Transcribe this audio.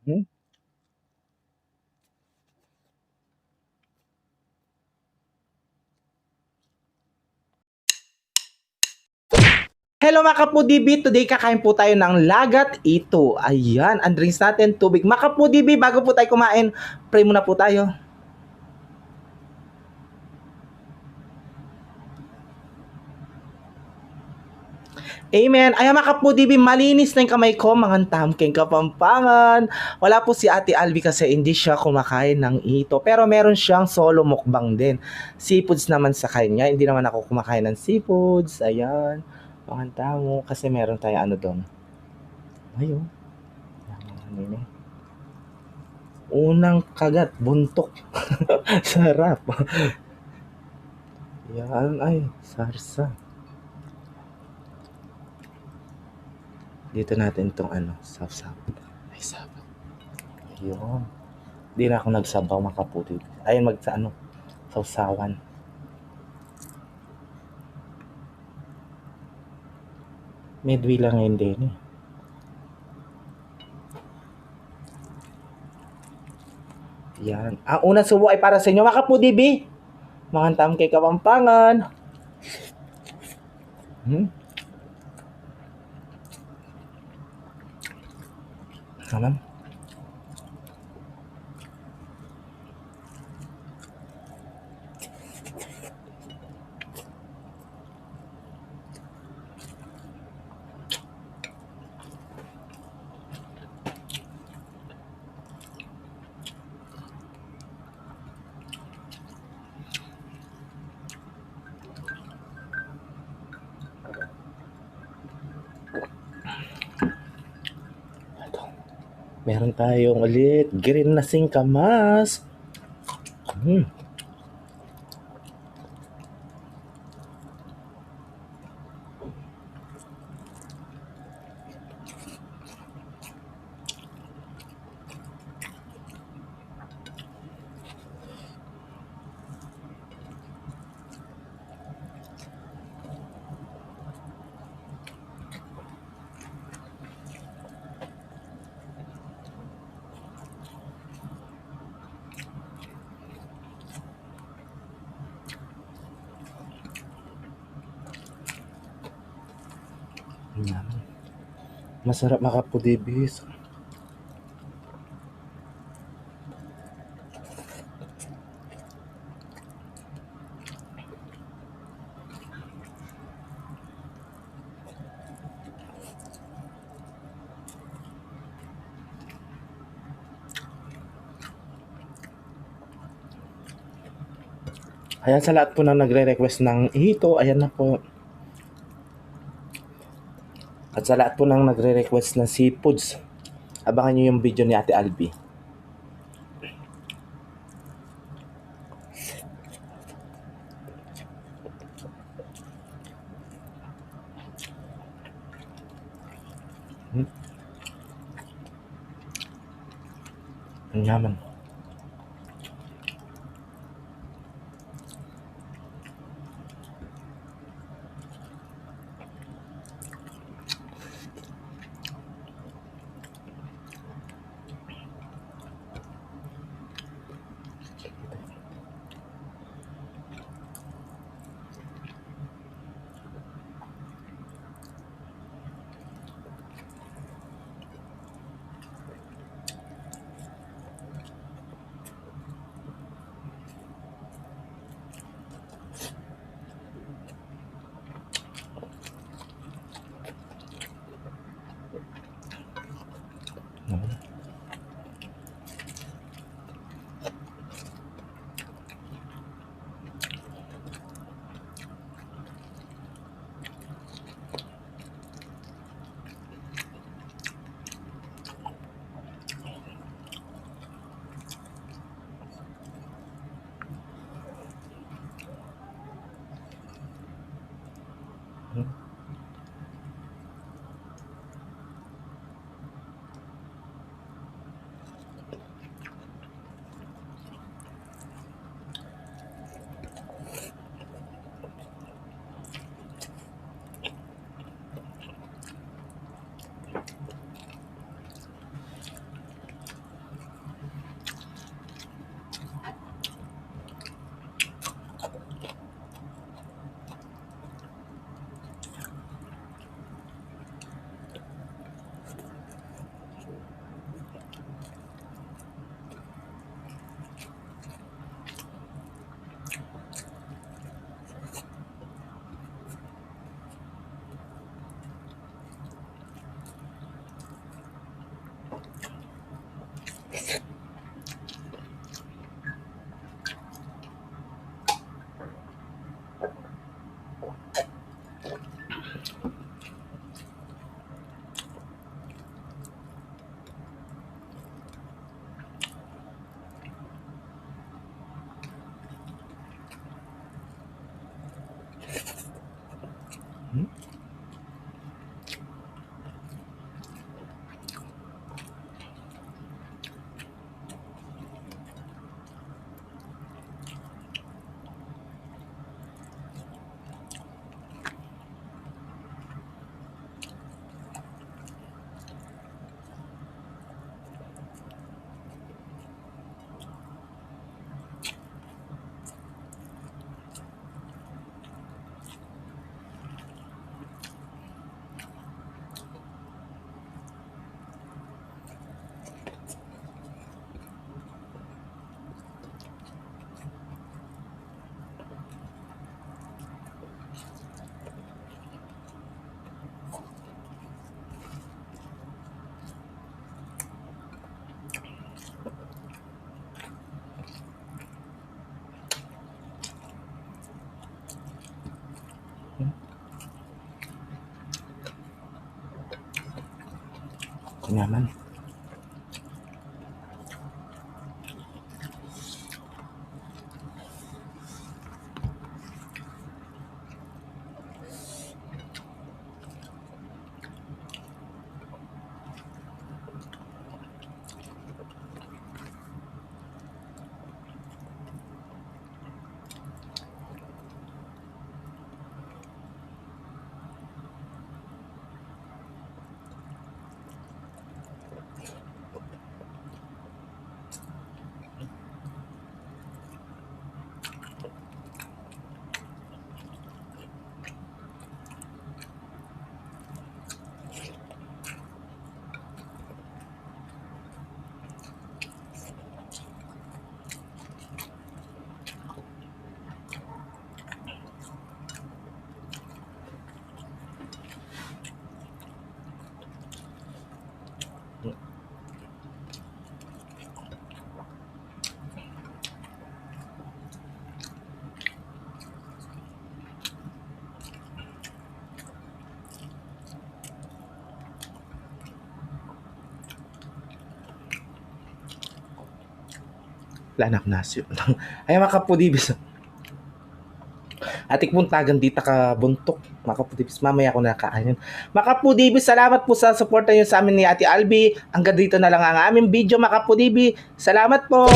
Hmm? Hello mga Kapudibi! Today kakain po tayo ng lagat ito. Ayan, ang drinks natin, tubig. Mga Kapudibi, bago po tayo kumain, pray muna po tayo. Amen. Ayan mga Kapudibi, malinis na yung kamay ko, mga tamking Kapampangan. Wala po si Ate Albi kasi hindi siya kumakain ng ito. Pero meron siyang solo mukbang din. Seafoods naman sa kanya. Hindi naman ako kumakain ng seafoods. Ayan. Mga tamo. Kasi meron tayo ano doon. Ayun. Ano yun? Unang kagat, buntok. Sarap. Yan ay sarsa. Dito natin tong ano, sap-sap. Ay, sabat. Yun. Di na ako nagsabaw makaputi. Ayun magsa ano, sausawan. Medwi lang ngayon din eh. Yan. Ang unang subo ay para sa inyo, mga kapudibi. Makantam kay Kapampangan. Hmm? Naman. Meron tayong ulit green na singkamas. Hmm. Yan. Masarap makapudibis. Ayan sa lahat po na nagre-request ng ito, ayan na po. At sa lahat po ng nagre-request ng seafoods, abangan nyo yung video ni Ate Albi. Hmm? Ang yaman. Naman. Lanak nasyo. Ay mga kapudibis. Atik pong tagan dita ka buntok. Mga kapudibis, mamaya ako nakaanin. Mga kapudibis, salamat po sa suporta niyo sa amin ni Ate Albi. Hanggang dito na lang ang aming video, mga kapudibis. Salamat po!